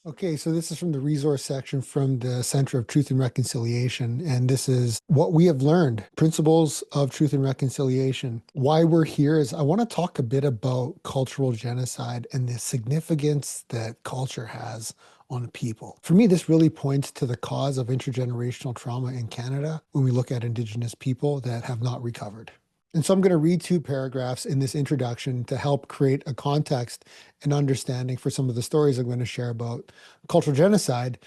Okay, so this is from the resource section from the Center of Truth and Reconciliation, and this is what we have learned, principles of truth and reconciliation. Why we're here is I want to talk a bit about cultural genocide and the significance that culture has on people. For me, this really points to the cause of intergenerational trauma in Canada when we look at Indigenous people that have not recovered. And so I'm going to read 2 paragraphs in this introduction to help create a context and understanding for some of the stories I'm going to share about cultural genocide,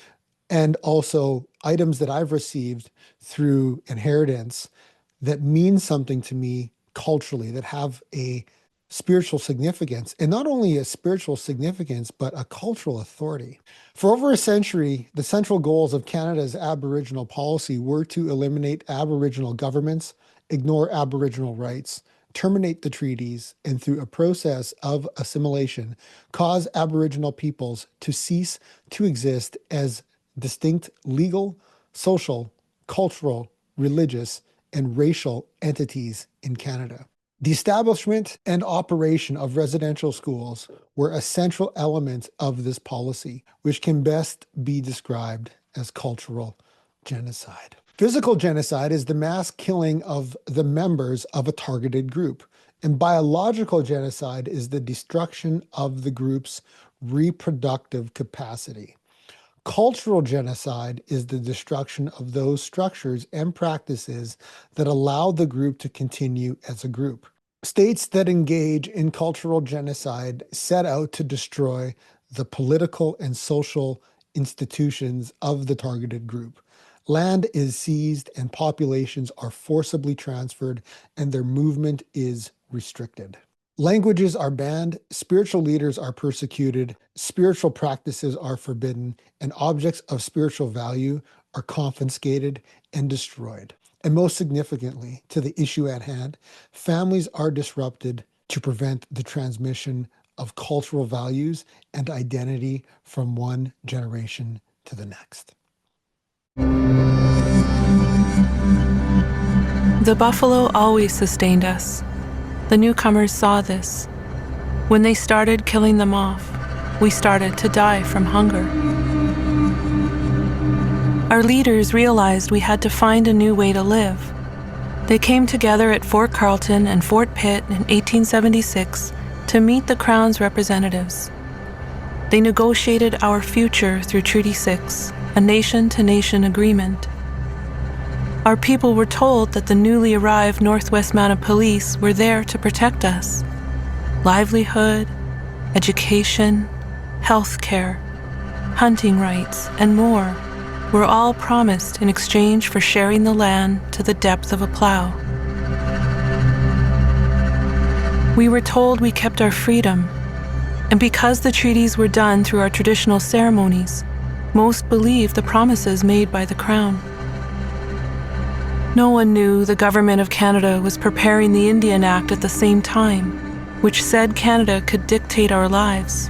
and also items that I've received through inheritance that mean something to me culturally, that have a spiritual significance, and not only a spiritual significance, but a cultural authority. For over a century, the central goals of Canada's Aboriginal policy were to eliminate Aboriginal governments, ignore Aboriginal rights, terminate the treaties, and through a process of assimilation, cause Aboriginal peoples to cease to exist as distinct legal, social, cultural, religious, and racial entities in Canada. The establishment and operation of residential schools were a central element of this policy, which can best be described as cultural genocide. Physical genocide is the mass killing of the members of a targeted group, and biological genocide is the destruction of the group's reproductive capacity. Cultural genocide is the destruction of those structures and practices that allow the group to continue as a group. States that engage in cultural genocide set out to destroy the political and social institutions of the targeted group. Land is seized and populations are forcibly transferred, and their movement is restricted. Languages are banned, spiritual leaders are persecuted, spiritual practices are forbidden, and objects of spiritual value are confiscated and destroyed. And most significantly, to the issue at hand, families are disrupted to prevent the transmission of cultural values and identity from one generation to the next. The buffalo always sustained us. The newcomers saw this. When they started killing them off, we started to die from hunger. Our leaders realized we had to find a new way to live. They came together at Fort Carleton and Fort Pitt in 1876 to meet the Crown's representatives. They negotiated our future through Treaty 6, a nation-to-nation agreement. Our people were told that the newly arrived Northwest Mounted Police were there to protect us. Livelihood, education, health care, hunting rights, and more were all promised in exchange for sharing the land to the depth of a plow. We were told we kept our freedom, and because the treaties were done through our traditional ceremonies, Most believed the promises made by the Crown. No one knew the Government of Canada was preparing the Indian Act at the same time, which said Canada could dictate our lives.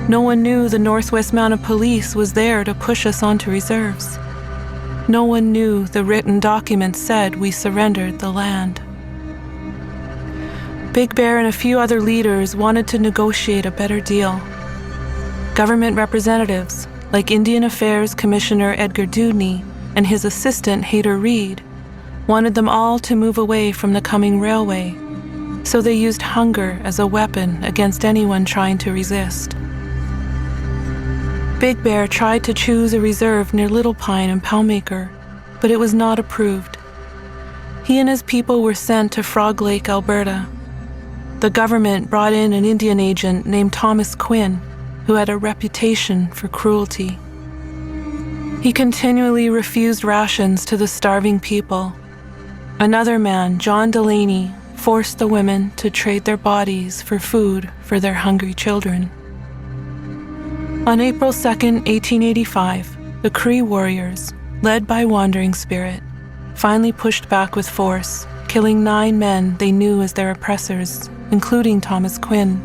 No one knew the Northwest Mounted Police was there to push us onto reserves. No one knew the written document said we surrendered the land. Big Bear and a few other leaders wanted to negotiate a better deal. Government representatives, like Indian Affairs Commissioner Edgar Dewdney and his assistant Hayter Reed, wanted them all to move away from the coming railway, so they used hunger as a weapon against anyone trying to resist. Big Bear tried to choose a reserve near Little Pine and Palmaker, but it was not approved. He and his people were sent to Frog Lake, Alberta. The government brought in an Indian agent named Thomas Quinn, who had a reputation for cruelty. He continually refused rations to the starving people. Another man, John Delaney, forced the women to trade their bodies for food for their hungry children. On April 2, 1885, the Cree warriors, led by Wandering Spirit, finally pushed back with force, killing 9 men they knew as their oppressors, including Thomas Quinn.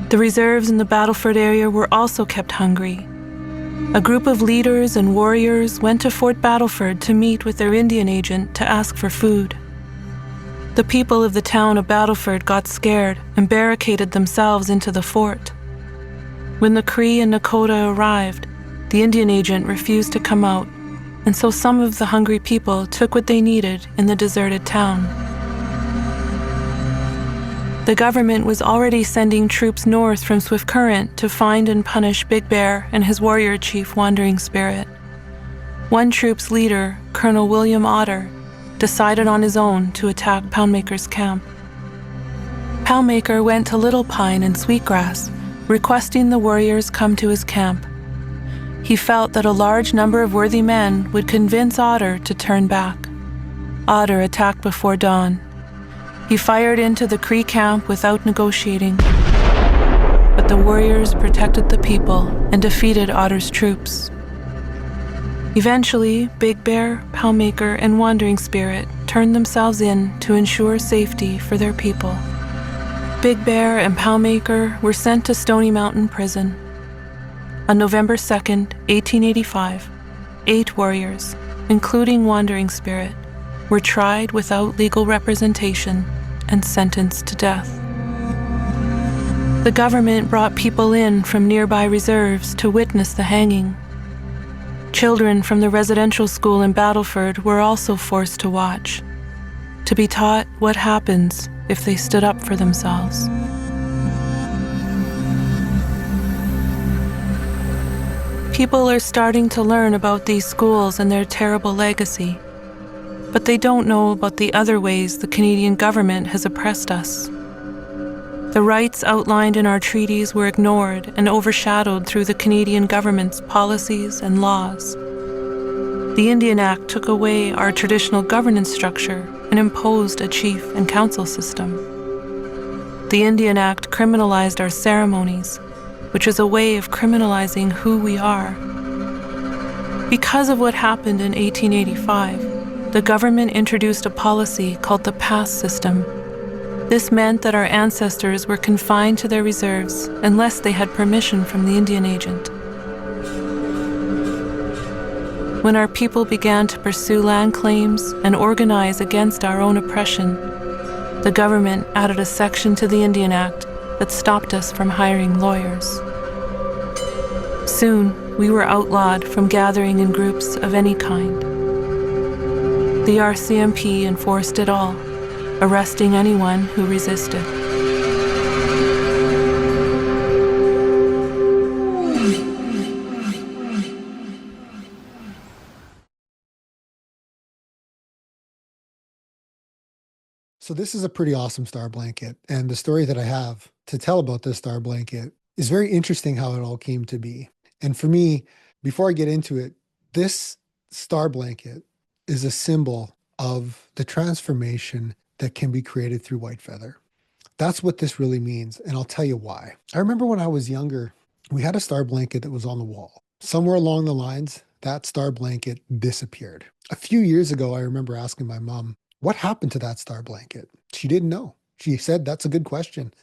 The reserves in the Battleford area were also kept hungry. A group of leaders and warriors went to Fort Battleford to meet with their Indian agent to ask for food. The people of the town of Battleford got scared and barricaded themselves into the fort. When the Cree and Nakota arrived, the Indian agent refused to come out, and so some of the hungry people took what they needed in the deserted town. The government was already sending troops north from Swift Current to find and punish Big Bear and his warrior chief Wandering Spirit. One troop's leader, Colonel William Otter, decided on his own to attack Poundmaker's camp. Poundmaker went to Little Pine and Sweetgrass, requesting the warriors come to his camp. He felt that a large number of worthy men would convince Otter to turn back. Otter attacked before dawn. He fired into the Cree camp without negotiating, but the warriors protected the people and defeated Otter's troops. Eventually, Big Bear, Poundmaker, and Wandering Spirit turned themselves in to ensure safety for their people. Big Bear and Poundmaker were sent to Stony Mountain Prison. On November 2nd, 1885, 8 warriors, including Wandering Spirit, were tried without legal representation and sentenced to death. The government brought people in from nearby reserves to witness the hanging. Children from the residential school in Battleford were also forced to watch, to be taught what happens if they stood up for themselves. People are starting to learn about these schools and their terrible legacy, but they don't know about the other ways the Canadian government has oppressed us. The rights outlined in our treaties were ignored and overshadowed through the Canadian government's policies and laws. The Indian Act took away our traditional governance structure and imposed a chief and council system. The Indian Act criminalized our ceremonies, which is a way of criminalizing who we are. Because of what happened in 1885, the government introduced a policy called the pass system. This meant that our ancestors were confined to their reserves unless they had permission from the Indian agent. When our people began to pursue land claims and organize against our own oppression, the government added a section to the Indian Act that stopped us from hiring lawyers. Soon, we were outlawed from gathering in groups of any kind. The RCMP enforced it all, arresting anyone who resisted. So this is a pretty awesome star blanket. And the story that I have to tell about this star blanket is very interesting how it all came to be. And for me, before I get into it, this star blanket is a symbol of the transformation that can be created through white feather. That's what this really means. And I'll tell you why. I remember when I was younger, We had a star blanket that was on the wall. Somewhere along the lines, that star blanket disappeared. A few years ago, I remember asking my mom, what happened to that star blanket? She didn't know. She said, that's a good question.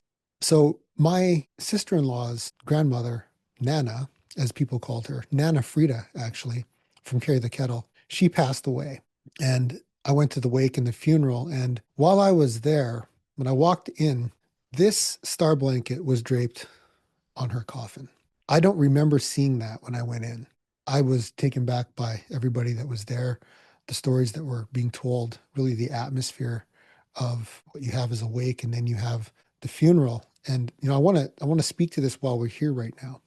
So my sister-in-law's grandmother, Nana, as people called her, Nana Frida, actually, from Carry the Kettle, she passed away. And I went to the wake and the funeral. And while I was there, when I walked in, this star blanket was draped on her coffin. I don't remember seeing that when I went in. I was taken back by everybody that was there, the stories that were being told, really the atmosphere of what you have as a wake, and then you have the funeral. And I want to speak to this while we're here right now.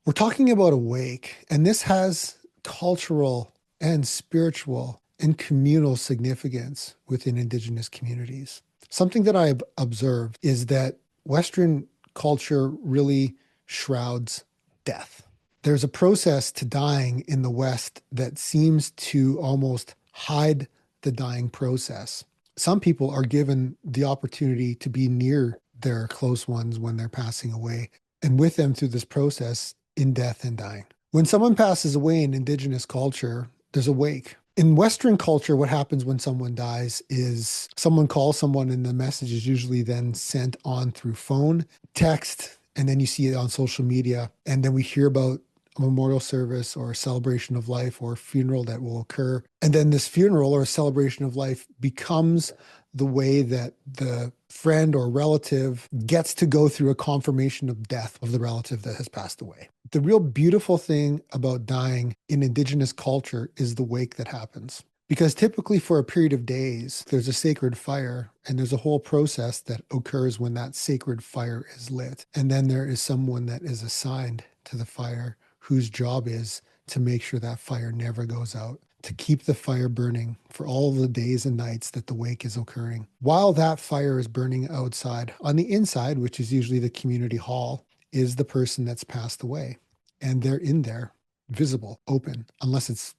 We're talking about a wake, and this has cultural and spiritual and communal significance within Indigenous communities. Something that I've observed is that Western culture really shrouds death. There's a process to dying in the West that seems to almost hide the dying process. Some people are given the opportunity to be near their close ones when they're passing away and with them through this process in death and dying. When someone passes away in Indigenous culture, there's a wake. In Western culture, what happens when someone dies is someone calls someone, and the message is usually then sent on through phone, text, and then you see it on social media. And then we hear about a memorial service or a celebration of life or a funeral that will occur. And then this funeral or celebration of life becomes the way that the friend or relative gets to go through a confirmation of death of the relative that has passed away. The real beautiful thing about dying in Indigenous culture is the wake that happens. Because typically for a period of days, there's a sacred fire and there's a whole process that occurs when that sacred fire is lit. And then there is someone that is assigned to the fire whose job is to make sure that fire never goes out, to keep the fire burning for all the days and nights that the wake is occurring. While that fire is burning outside, on the inside, which is usually the community hall, is the person that's passed away. And they're in there, visible, open, unless it's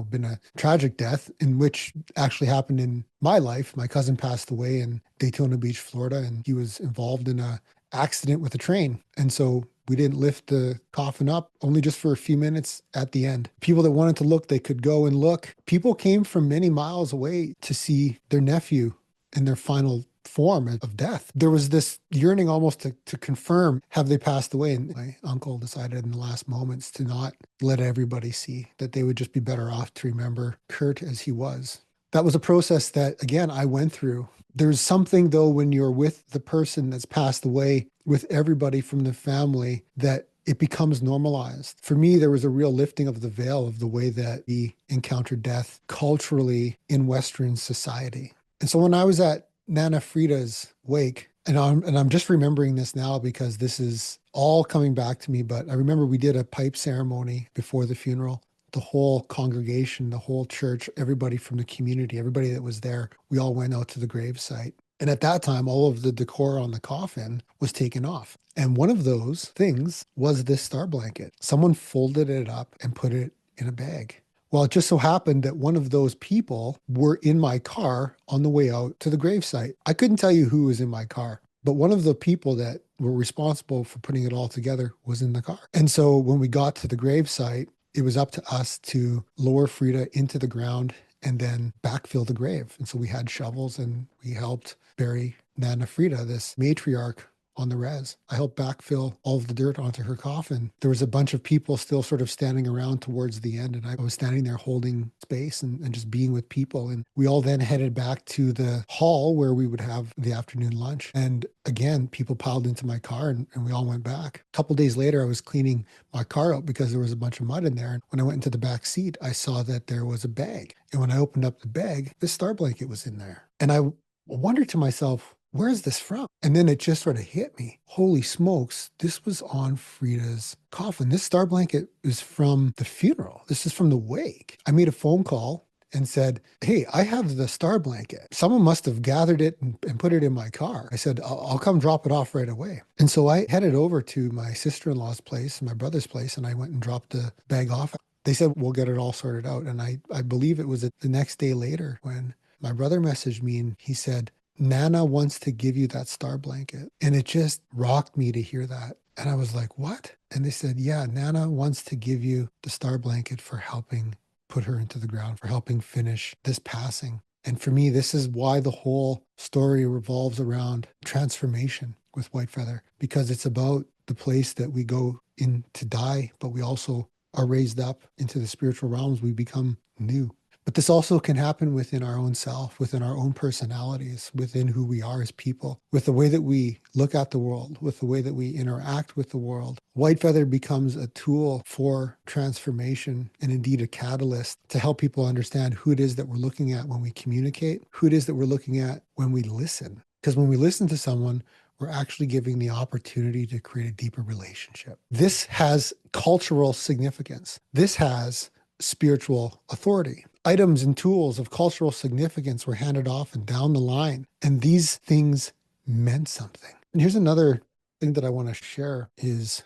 been a tragic death, in which actually happened in my life. My cousin passed away in Daytona Beach, Florida, and he was involved in a accident with a train. And so we didn't lift the coffin up, only just for a few minutes at the end. People that wanted to look, they could go and look. People came from many miles away to see their nephew in their final form of death. There was this yearning almost to confirm, have they passed away? And my uncle decided in the last moments to not let everybody see, that they would just be better off to remember Kurt as he was. That was a process that, again, I went through. There's something, though, when you're with the person that's passed away, with everybody from the family, that it becomes normalized. For me, there was a real lifting of the veil of the way that we encounter death culturally in Western society. And so when I was at Nana Frida's wake, and I'm just remembering this now because this is all coming back to me, but I remember we did a pipe ceremony before the funeral. The whole congregation, the whole church, everybody from the community, everybody that was there, we all went out to the gravesite. And at that time, all of the decor on the coffin was taken off. And one of those things was this star blanket. Someone folded it up and put it in a bag. Well, it just so happened that one of those people were in my car on the way out to the gravesite. I couldn't tell you who was in my car, but one of the people that were responsible for putting it all together was in the car. And so when we got to the gravesite, it was up to us to lower Frida into the ground and then backfill the grave. And so we had shovels and we helped bury Nana Frida, this matriarch, on the res. I helped backfill all of the dirt onto her coffin. There was a bunch of people still sort of standing around towards the end, and I was standing there holding space and just being with people. And we all then headed back to the hall where we would have the afternoon lunch. And again, people piled into my car and we all went back. A couple days later, I was cleaning my car out because there was a bunch of mud in there. And when I went into the back seat, I saw that there was a bag. And when I opened up the bag, this star blanket was in there. And I wondered to myself, where is this from? And then it just sort of hit me. Holy smokes, this was on Frida's coffin. This star blanket is from the funeral. This is from the wake. I made a phone call and said, hey, I have the star blanket. Someone must have gathered it and put it in my car. I said, I'll come drop it off right away. And so I headed over to my sister-in-law's place, my brother's place, and I went and dropped the bag off. They said, we'll get it all sorted out. And I believe it was the next day later when my brother messaged me and he said, Nana wants to give you that star blanket. And it just rocked me to hear that. And I was like, what? And they said, yeah, Nana wants to give you the star blanket for helping put her into the ground, for helping finish this passing. And for me, this is why the whole story revolves around transformation with Whitefeather, because it's about the place that we go in to die, but we also are raised up into the spiritual realms. We become new. But this also can happen within our own self, within our own personalities, within who we are as people, with the way that we look at the world, with the way that we interact with the world. Whitefeather becomes a tool for transformation and indeed a catalyst to help people understand who it is that we're looking at when we communicate, who it is that we're looking at when we listen. Because when we listen to someone, we're actually giving the opportunity to create a deeper relationship. This has cultural significance. This has spiritual authority. Items and tools of cultural significance were handed off and down the line, and these things meant something. And here's another thing that I want to share is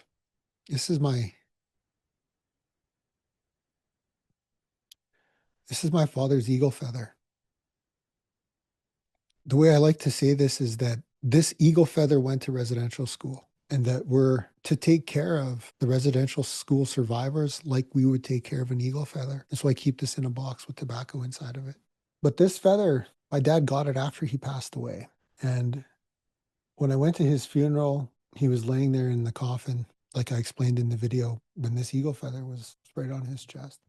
this is my father's eagle feather. The way I like to say this is that this eagle feather went to residential school, and that we're to take care of the residential school survivors like we would take care of an eagle feather. That's why I keep this in a box with tobacco inside of it. But this feather, my dad got it after he passed away. And when I went to his funeral, he was laying there in the coffin, like I explained in the video, when this eagle feather was sprayed on his chest.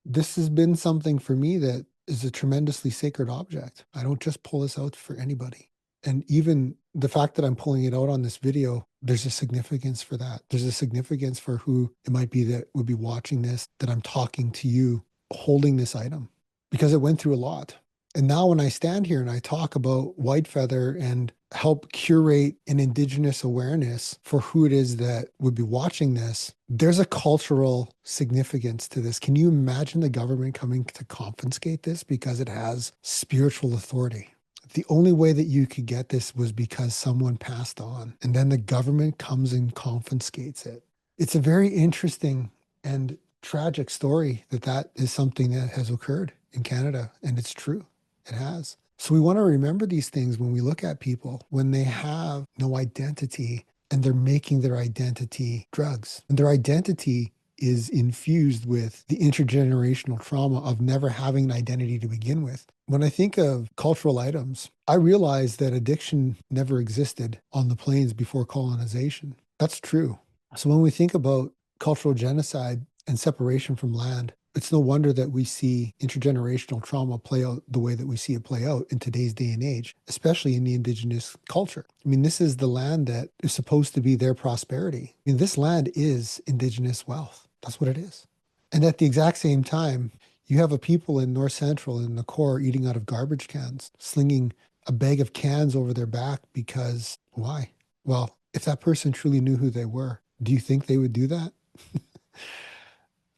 This has been something for me that is a tremendously sacred object. I don't just pull this out for anybody. And even the fact that I'm pulling it out on this video, there's a significance for that. There's a significance for who it might be that would be watching this, that I'm talking to you, holding this item, because it went through a lot. And now when I stand here and I talk about Whitefeather and help curate an Indigenous awareness for who it is that would be watching this, there's a cultural significance to this. Can you imagine the government coming to confiscate this because it has spiritual authority? The only way that you could get this was because someone passed on, and then the government comes and confiscates it. It's a very interesting and tragic story that is something that has occurred in Canada, and it's true. It has. So we want to remember these things when we look at people, when they have no identity and they're making their identity drugs. And their identity is infused with the intergenerational trauma of never having an identity to begin with. When I think of cultural items, I realize that addiction never existed on the plains before colonization. That's true. So when we think about cultural genocide and separation from land, it's no wonder that we see intergenerational trauma play out the way that we see it play out in today's day and age, especially in the Indigenous culture. I mean, this is the land that is supposed to be their prosperity. I mean, this land is Indigenous wealth. That's what it is. And at the exact same time, you have a people in North Central in the core eating out of garbage cans, slinging a bag of cans over their back because why? Well, if that person truly knew who they were, do you think they would do that?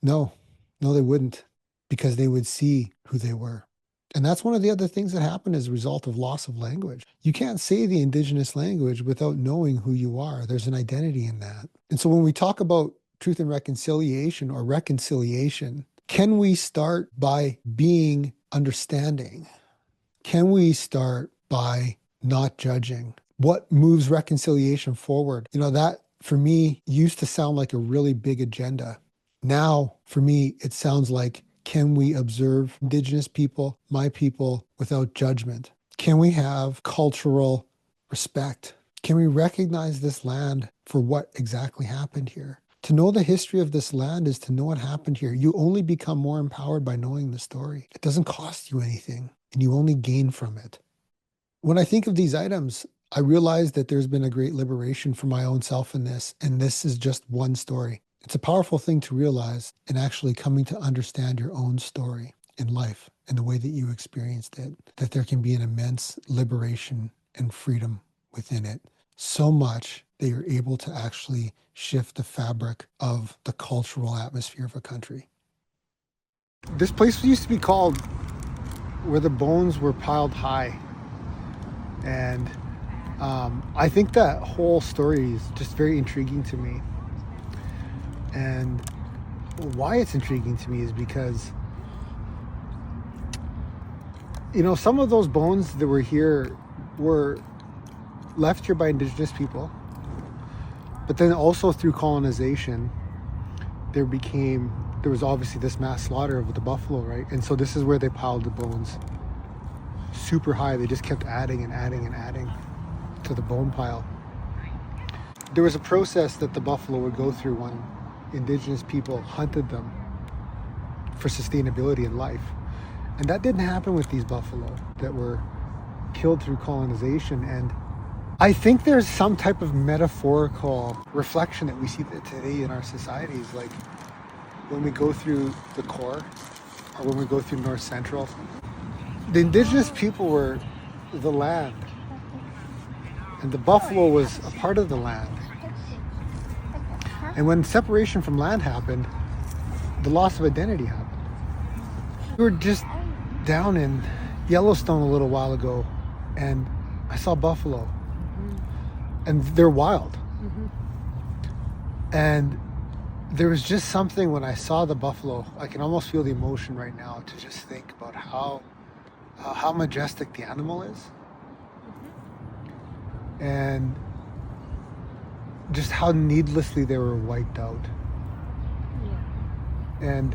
No, they wouldn't, because they would see who they were. And that's one of the other things that happen as a result of loss of language. You can't say the Indigenous language without knowing who you are. There's an identity in that. And so when we talk about truth and reconciliation or reconciliation, can we start by being understanding? Can we start by not judging? What moves reconciliation forward? You know, that for me used to sound like a really big agenda. Now, for me, it sounds like, can we observe Indigenous people, my people, without judgment? Can we have cultural respect? Can we recognize this land for what exactly happened here? To know the history of this land is to know what happened here. You only become more empowered by knowing the story. It doesn't cost you anything, and you only gain from it. When I think of these items, I realize that there's been a great liberation for my own self in this, and this is just one story. It's a powerful thing to realize in actually coming to understand your own story in life and the way that you experienced it, that there can be an immense liberation and freedom within it. So much that you're able to actually shift the fabric of the cultural atmosphere of a country. This place used to be called where the bones were piled high. And I think that whole story is just very intriguing to me. And why it's intriguing to me is because, you know, some of those bones that were here were left here by Indigenous people. But then also through colonization, there was obviously this mass slaughter of the buffalo, right? And so this is where they piled the bones super high. They just kept adding and adding and adding to the bone pile. There was a process that the buffalo would go through when indigenous people hunted them for sustainability in life. And that didn't happen with these buffalo that were killed through colonization. And I think there's some type of metaphorical reflection that we see today in our societies, like when we go through the core or when we go through North Central. The indigenous people were the land, and the buffalo was a part of the land. And when separation from land happened, the loss of identity happened. We were just down in Yellowstone a little while ago, and I saw buffalo. And they're wild. And there was just something when I saw the buffalo, I can almost feel the emotion right now to just think about how majestic the animal is. And just how needlessly they were wiped out. And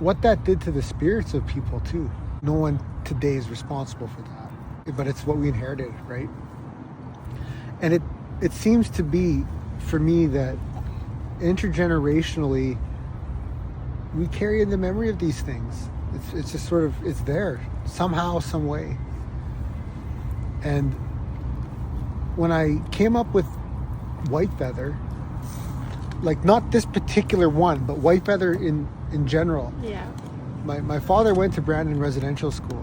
what that did to the spirits of people too. No one today is responsible for that, but it's what we inherited, right? And it seems to be, for me, that intergenerationally, we carry in the memory of these things. It's just sort of, it's there, somehow, some way. And when I came up with white feather, like not this particular one, but white feather in general. Yeah. My father went to Brandon Residential School,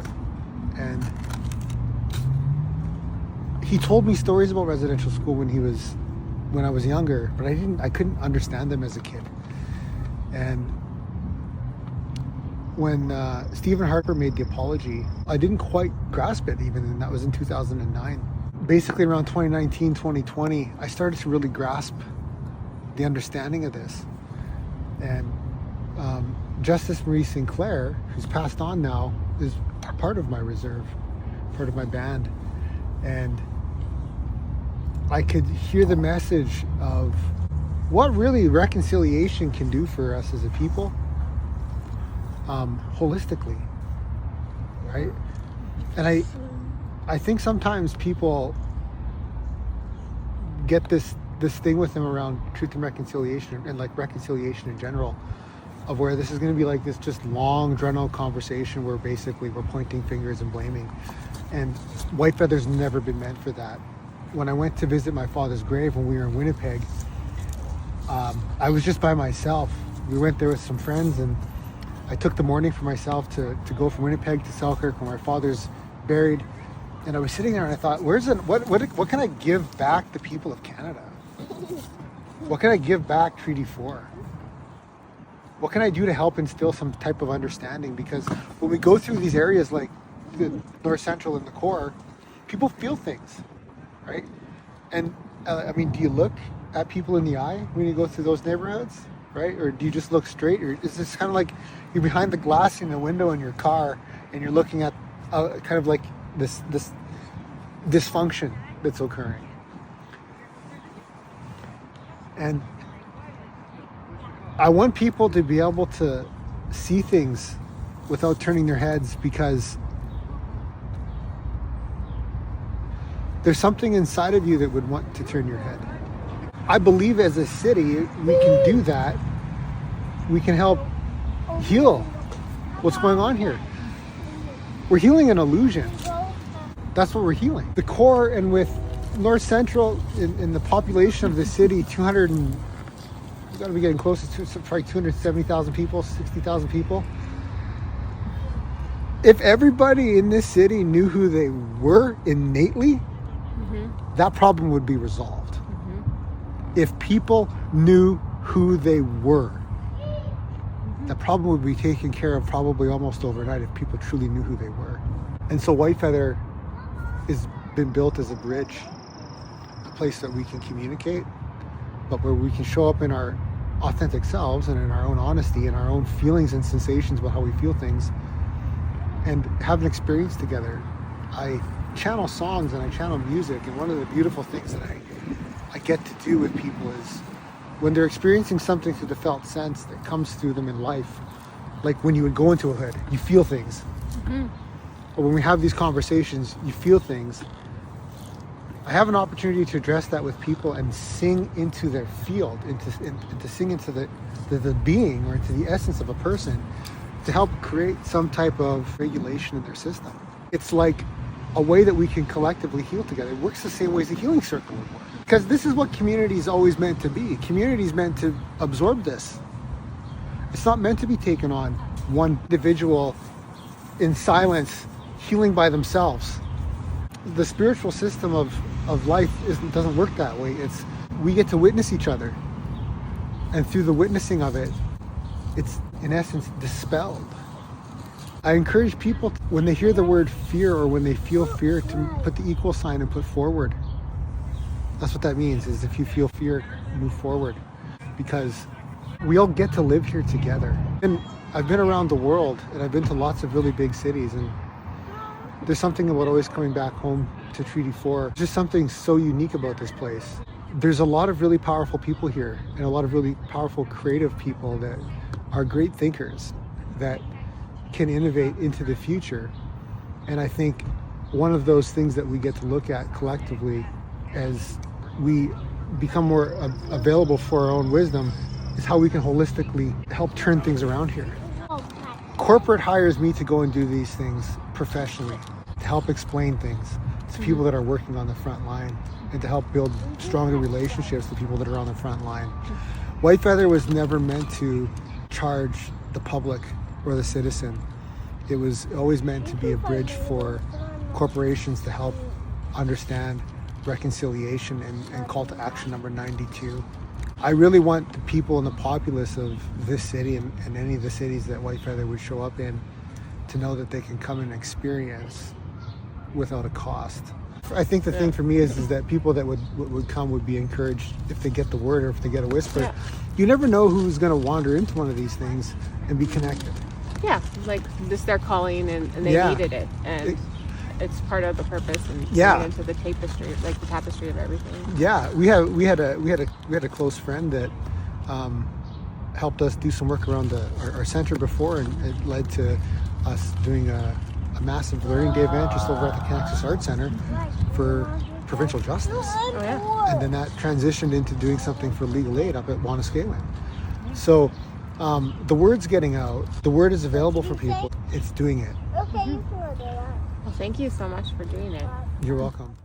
and he told me stories about residential school when I was younger, but I couldn't understand them as a kid. And when Stephen Harper made the apology, I didn't quite grasp it even, and that was in 2009. Basically around 2019, 2020, I started to really grasp the understanding of this. And Justice Marie Sinclair, who's passed on now, is part of my reserve, part of my band. And I could hear the message of what really reconciliation can do for us as a people, holistically, right? And I think sometimes people get this thing with them around truth and reconciliation, and like reconciliation in general, of where this is going to be like this just long drawn out conversation where basically we're pointing fingers and blaming. And white feather's never been meant for that. When I went to visit my father's grave when we were in Winnipeg, I was just by myself. We went there with some friends, and I took the morning for myself to go from Winnipeg to Selkirk where my father's buried. And I was sitting there and I thought, what can I give back the people of Canada? What can I give back Treaty 4? What can I do to help instill some type of understanding? Because when we go through these areas like the North Central and the core, people feel things, right? And do you look at people in the eye when you go through those neighborhoods, right? Or do you just look straight? Or is this kind of like you're behind the glass in the window in your car and you're looking at kind of like this dysfunction that's occurring? And I want people to be able to see things without turning their heads, because there's something inside of you that would want to turn your head. I believe as a city, we can do that. We can help heal what's going on here. We're healing an illusion. That's what we're healing. The core, and with North Central in the population of the city, we've got to be getting close to probably 270,000 people, 60,000 people. If everybody in this city knew who they were innately, that problem would be resolved. If people knew who they were, that problem would be taken care of probably almost overnight if people truly knew who they were. And so White Feather has been built as a bridge, a place that we can communicate, but where we can show up in our authentic selves and in our own honesty and our own feelings and sensations about how we feel things, and have an experience together. I channel songs and I channel music, and one of the beautiful things that I get to do with people is when they're experiencing something through the felt sense that comes through them in life, like when you would go into a hood, you feel things. Or when we have these conversations, you feel things. I have an opportunity to address that with people and sing into their field, and to sing into the being or into the essence of a person to help create some type of regulation in their system. It's like a way that we can collectively heal together. It works the same way as a healing circle would work. Because this is what community is always meant to be. Community is meant to absorb this. It's not meant to be taken on one individual in silence, healing by themselves. The spiritual system of life doesn't work that way. We get to witness each other. And through the witnessing of it, it's in essence dispelled. I encourage people, when they hear the word fear or when they feel fear, to put the equal sign and put forward. That's what that means, is if you feel fear, move forward. Because we all get to live here together. And I've been around the world, and I've been to lots of really big cities, and there's something about always coming back home to Treaty 4. Just something so unique about this place. There's a lot of really powerful people here, and a lot of really powerful creative people that are great thinkers that can innovate into the future. And I think one of those things that we get to look at collectively as we become more available for our own wisdom is how we can holistically help turn things around here. Corporate hires me to go and do these things professionally, to help explain things to people that are working on the front line, and to help build stronger relationships with people that are on the front line. White Feather was never meant to charge the public or the citizen. It was always meant to be a bridge for corporations to help understand reconciliation and call to action number 92. I really want the people and the populace of this city and any of the cities that White Feather would show up in to know that they can come and experience without a cost. I think the thing for me is that people that would come would be encouraged if they get the word or if they get a whisper. Yeah. You never know who's going to wander into one of these things and be connected. Yeah, like this their calling and they needed it. And it's part of the purpose and into the tapestry, like the tapestry of everything. Yeah, we had a close friend that helped us do some work around our center before, and it led to us doing a massive learning day event just over at the Canaxus Art Center for provincial justice. Oh, yeah. And then that transitioned into doing something for legal aid up at Wanuskewin. So the word's getting out. The word is available for people. It's doing it. Well, thank you so much for doing it. You're welcome.